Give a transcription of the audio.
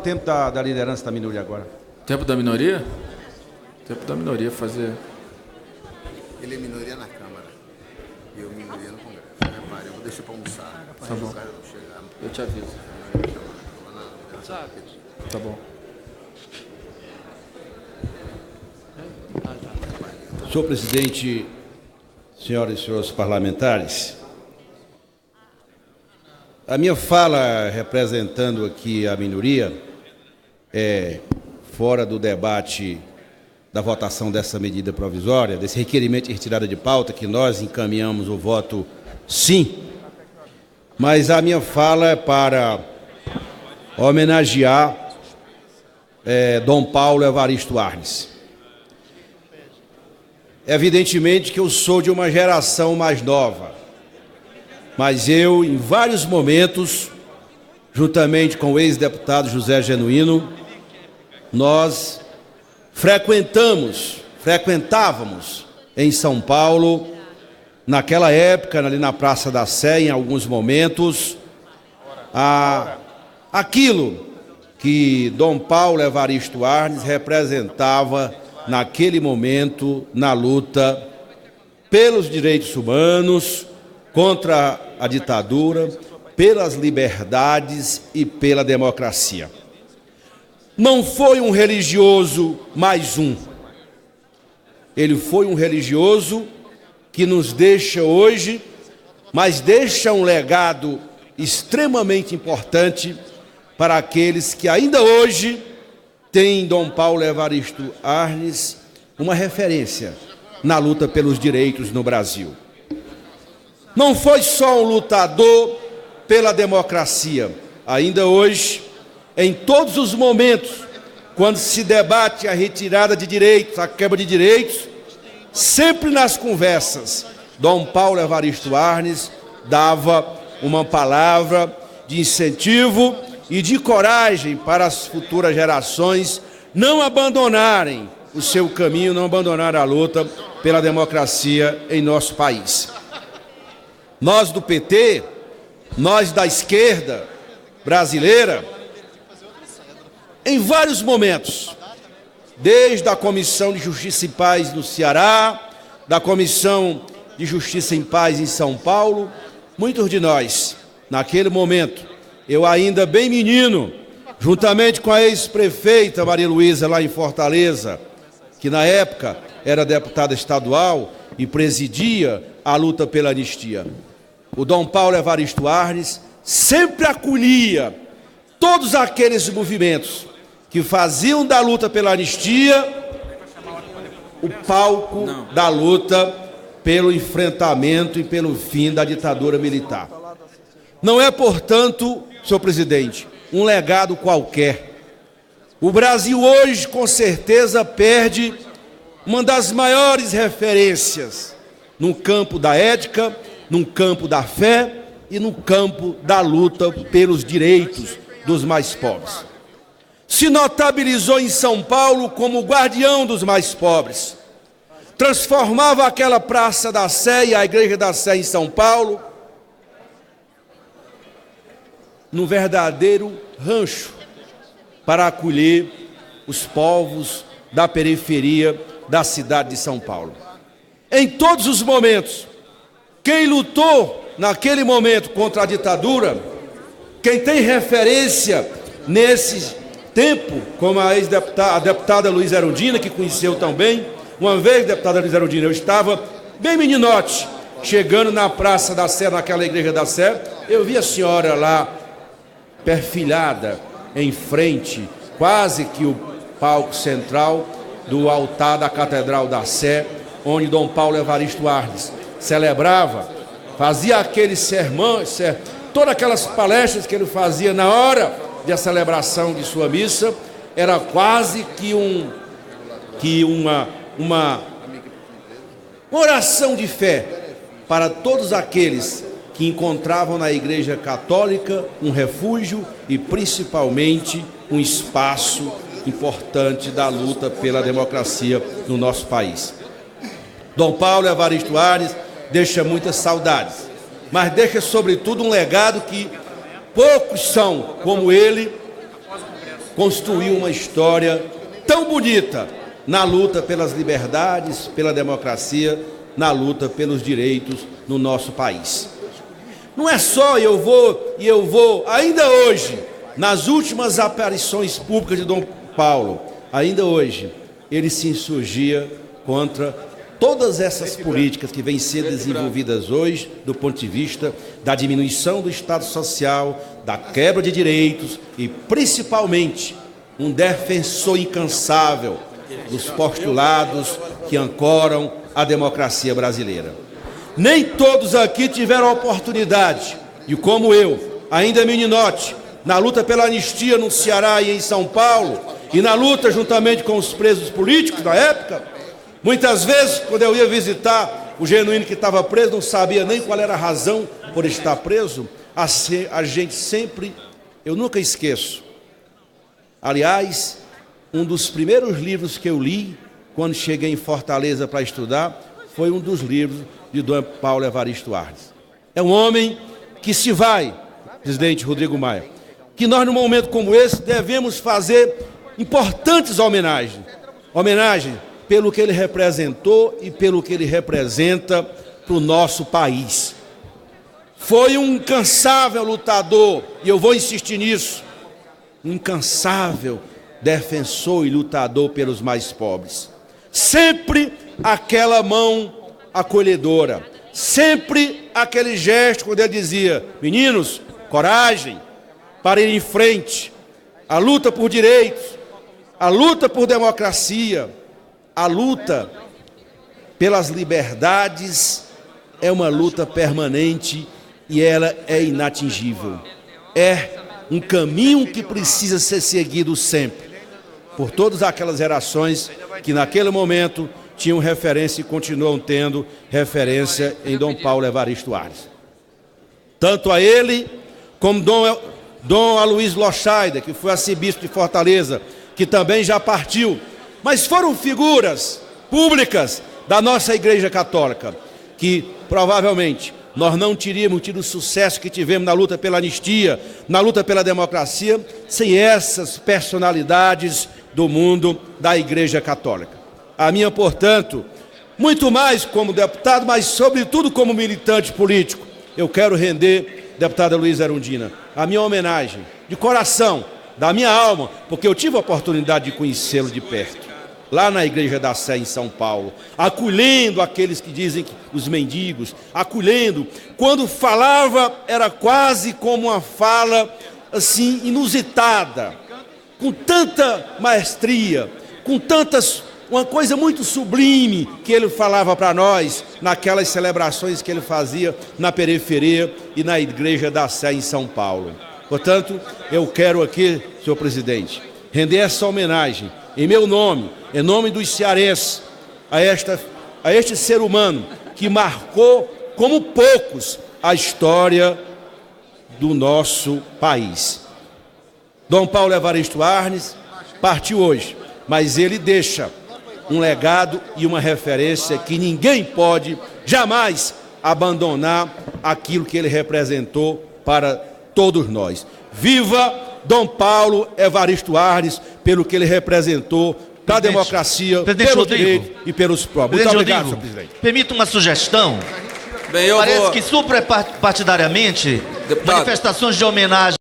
tempo da liderança da minoria agora. Tempo da minoria? Tempo da minoria fazer... Ele é minoria na Câmara e eu minoria no Congresso. Repare, eu vou deixar para almoçar. Tá bom. Eu te aviso. Tá bom. Senhor presidente, senhoras e senhores parlamentares, a minha fala representando aqui a minoria fora do debate da votação dessa medida provisória, desse requerimento de retirada de pauta, que nós encaminhamos o voto sim, mas a minha fala é para homenagear Dom Paulo Evaristo Arnes. Evidentemente que eu sou de uma geração mais nova, mas eu, em vários momentos, juntamente com o ex-deputado José Genuíno, nós frequentávamos em São Paulo, naquela época, ali na Praça da Sé, em alguns momentos, aquilo que Dom Paulo Evaristo Arnes representava naquele momento na luta pelos direitos humanos, contra a ditadura, pelas liberdades e pela democracia. Não foi um religioso mais um. Ele foi um religioso que nos deixa hoje, mas deixa um legado extremamente importante para aqueles que ainda hoje têm Dom Paulo Evaristo Arnes uma referência na luta pelos direitos no Brasil. Não foi só um lutador pela democracia. Ainda hoje, em todos os momentos, quando se debate a retirada de direitos, a quebra de direitos, sempre nas conversas, Dom Paulo Evaristo Arnes dava uma palavra de incentivo e de coragem para as futuras gerações não abandonarem o seu caminho, não abandonarem a luta pela democracia em nosso país. Nós do PT, nós da esquerda brasileira, em vários momentos, desde a Comissão de Justiça e Paz no Ceará, da Comissão de Justiça em Paz em São Paulo, muitos de nós, naquele momento, eu ainda bem menino, juntamente com a ex-prefeita Maria Luísa lá em Fortaleza, que na época era deputada estadual e presidia a luta pela anistia. O Dom Paulo Evaristo Arnes sempre acolhia todos aqueles movimentos que faziam da luta pela anistia o palco da luta pelo enfrentamento e pelo fim da ditadura militar. Não é, portanto, senhor presidente, um legado qualquer. O Brasil hoje, com certeza, perde uma das maiores referências no campo da ética, no campo da fé e no campo da luta pelos direitos dos mais pobres. Se notabilizou em São Paulo como guardião dos mais pobres. Transformava aquela Praça da Sé e a Igreja da Sé em São Paulo num verdadeiro rancho para acolher os povos da periferia da cidade de São Paulo. Em todos os momentos, quem lutou naquele momento contra a ditadura, quem tem referência nesse tempo, como a deputada Luísa Erundina, que conheceu também, uma vez, deputada Luísa Erundina, eu estava bem meninote, chegando na Praça da Sé, naquela Igreja da Sé, eu vi a senhora lá, perfilhada, em frente, quase que o palco central do altar da Catedral da Sé, onde Dom Paulo Evaristo Arnes celebrava, fazia aqueles sermões, todas aquelas palestras que ele fazia na hora da celebração de sua missa, era quase que uma oração de fé para todos aqueles que encontravam na Igreja Católica um refúgio e principalmente um espaço importante da luta pela democracia no nosso país. Dom Paulo Evaristo Arnes deixa muitas saudades, mas deixa sobretudo um legado que poucos são como ele, construiu uma história tão bonita na luta pelas liberdades, pela democracia, na luta pelos direitos no nosso país. Não é só eu vou, ainda hoje, nas últimas aparições públicas de Dom Paulo, ainda hoje, ele se insurgia contra todas essas políticas que vêm sendo desenvolvidas hoje, do ponto de vista da diminuição do Estado Social, da quebra de direitos e, principalmente, um defensor incansável dos postulados que ancoram a democracia brasileira. Nem todos aqui tiveram a oportunidade, e como eu, ainda meninote, na luta pela anistia no Ceará e em São Paulo, e na luta juntamente com os presos políticos na época, muitas vezes, quando eu ia visitar o Genuíno que estava preso, não sabia nem qual era a razão por estar preso, a gente sempre, eu nunca esqueço. Aliás, um dos primeiros livros que eu li, quando cheguei em Fortaleza para estudar, foi um dos livros de Dom Paulo Evaristo Arnes. É um homem que se vai, presidente Rodrigo Maia, que nós, num momento como esse, devemos fazer importantes homenagens. Homenagem pelo que ele representou e pelo que ele representa para o nosso país. Foi um incansável lutador, e eu vou insistir nisso, um incansável defensor e lutador pelos mais pobres. Sempre aquela mão acolhedora, sempre aquele gesto quando ele dizia: meninos, coragem para ir em frente, a luta por direitos, a luta por democracia, a luta pelas liberdades é uma luta permanente e ela é inatingível. É um caminho que precisa ser seguido sempre, por todas aquelas gerações que naquele momento tinham referência e continuam tendo referência em Dom Paulo Evaristo Arnes. Tanto a ele, como Dom Aloysio Lochaida, que foi arcebispo de Fortaleza, que também já partiu, mas foram figuras públicas da nossa Igreja Católica, que provavelmente nós não teríamos tido o sucesso que tivemos na luta pela anistia, na luta pela democracia, sem essas personalidades do mundo da Igreja Católica. A minha, portanto, muito mais como deputado, mas sobretudo como militante político, eu quero render, deputada Luísa Erundina, a minha homenagem de coração, da minha alma, porque eu tive a oportunidade de conhecê-lo de perto, lá na Igreja da Sé, em São Paulo, acolhendo aqueles que dizem que os mendigos, acolhendo, quando falava era quase como uma fala assim inusitada, com tanta maestria, com tantas, uma coisa muito sublime que ele falava para nós naquelas celebrações que ele fazia na periferia e na Igreja da Sé em São Paulo. Portanto, eu quero aqui, senhor presidente, render essa homenagem em meu nome, em nome dos cearenses, a este ser humano que marcou, como poucos, a história do nosso país. Dom Paulo Evaristo Arnes partiu hoje, mas ele deixa um legado e uma referência que ninguém pode jamais abandonar aquilo que ele representou para todos nós. Viva Dom Paulo Evaristo Arnes pelo que ele representou para a democracia, pelo direito e pelos próprios. Muito obrigado, senhor presidente. Permita uma sugestão. Bem, Parece que suprapartidariamente, manifestações de homenagem